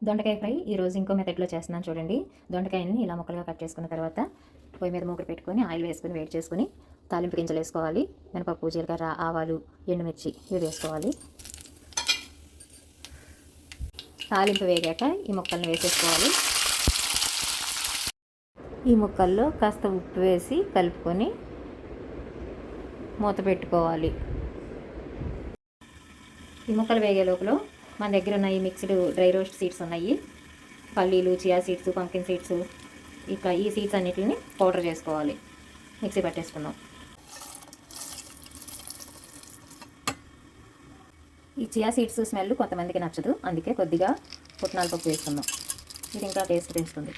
దొండకాయ ఫ్రై ఈరోజు ఇంకో మెథడ్లో చేస్తున్నాను చూడండి. దొండకాయని ఇలా ముక్కలుగా కట్ చేసుకున్న తర్వాత పొయ్యి మీద మూకుడు పెట్టుకొని ఆయిల్ వేసుకొని వేడి చేసుకొని తాలింపు గింజలు వేసుకోవాలి. మినపప్పు, జీలకర్ర, ఆవాలు, ఎండుమిర్చి ఇవి వేసుకోవాలి. తాలింపు వేగాక ఈ ముక్కల్ని వేసేసుకోవాలి. ఈ ముక్కల్లో కాస్త ఉప్పు వేసి కలుపుకొని మూత పెట్టుకోవాలి. ఈ ముక్కలు వేగే లోపల మన దగ్గర ఉన్న ఈ మిక్స్డ్ డ్రై రోస్ట్ సీడ్స్ ఉన్నాయి. పల్లీలు, చియా సీడ్స్, పంకిన్ సీడ్స్, ఇక ఈ సీడ్స్ అన్నిటిని పౌడర్ చేసుకోవాలి. మిక్సీ పట్టేసుకుందాం. ఈ చియా సీడ్స్ స్మెల్ కొంతమందికి నచ్చదు, అందుకే కొద్దిగా పుట్నాల పప్పు వేసుకుందాం. ఇది ఇంకా టేస్ట్ తెస్తుంది.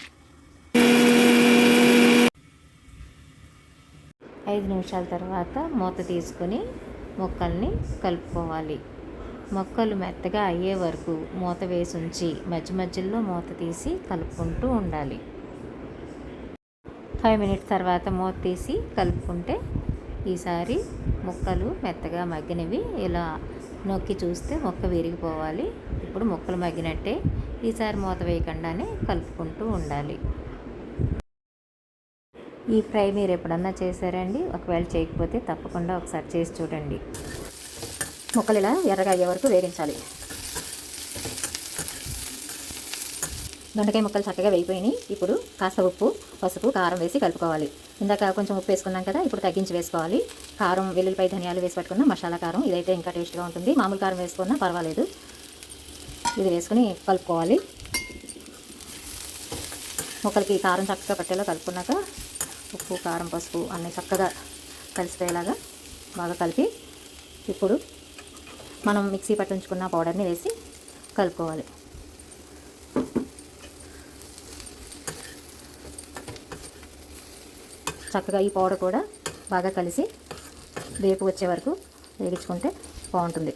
5 నిమిషాల తర్వాత మూత తీసుకొని ముక్కల్ని కలుపుకోవాలి. మొక్కలు మెత్తగా అయ్యే వరకు మూత వేసి ఉంచి మధ్య మధ్యలో మూత తీసి కలుపుకుంటూ ఉండాలి. 5 మినిట్స్ తర్వాత మూత తీసి కలుపుకుంటే ఈసారి ముక్కలు మెత్తగా మగ్గినవి. ఇలా నొక్కి చూస్తే మొక్క విరిగిపోవాలి. ఇప్పుడు ముక్కలు మగ్గినట్టే. ఈసారి మూత వేయకుండానే కలుపుకుంటూ ఉండాలి. ఈ ఫ్రై మీరు ఎప్పుడన్నా చేశారండి? ఒకవేళ చేయకపోతే తప్పకుండా ఒకసారి చేసి చూడండి. ముక్కలు ఇలా ఎర్రగా అయ్యే వరకు వేగించాలి. దొండకాయ ముక్కలు చక్కగా వేగిపోయినాయి. ఇప్పుడు కాస్త ఉప్పు, పసుపు, కారం వేసి కలుపుకోవాలి. ఇందాక కొంచెం ఉప్పు వేసుకున్నాం కదా, ఇప్పుడు తగ్గించి వేసుకోవాలి. కారం, వెల్లుల్లిపై, ధనియాలు వేసి పట్టుకున్న మసాలా కారం, ఇదైతే ఇంకా టేస్ట్గా ఉంటుంది. మామూలు కారం వేసుకున్నా పర్వాలేదు. ఇది వేసుకుని కలుపుకోవాలి. ముక్కలకి కారం చక్కగా పట్టేలా కలుపుకున్నాక ఉప్పు, కారం, పసుపు అన్నీ చక్కగా కలిసిపోయేలాగా బాగా కలిపి ఇప్పుడు మనం మిక్సీ పట్టించుకున్న పౌడర్ని వేసి కలుపుకోవాలి. చక్కగా ఈ పౌడర్ కూడా బాగా కలిసి వేపు వచ్చే వరకు వేగించుకుంటే బాగుంటుంది.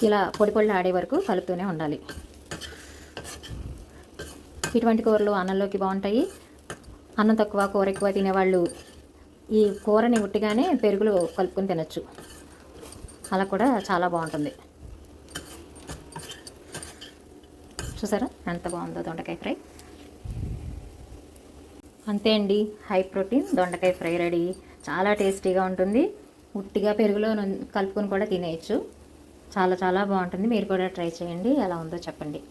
ఇలా పొడి పొడి ఆడే వరకు కలుపుతూనే ఉండాలి. ఇటువంటి కూరలు అన్నంలోకి బాగుంటాయి. అన్నం తక్కువ, కూర ఎక్కువ తినేవాళ్ళు ఈ కూరని ఉట్టిగానే పెరుగులో కలుపుకొని తినచ్చు. అలా కూడా చాలా బాగుంటుంది. చూసారా ఎంత బాగుందో దొండకాయ ఫ్రై. అంతే అండి, హై ప్రోటీన్ దొండకాయ ఫ్రై రెడీ. చాలా టేస్టీగా ఉంటుంది. ఉట్టిగా పెరుగులో కలుపుకొని కూడా తినేయచ్చు. చాలా చాలా బాగుంటుంది. మీరు కూడా ట్రై చేయండి. ఎలా ఉందో చెప్పండి.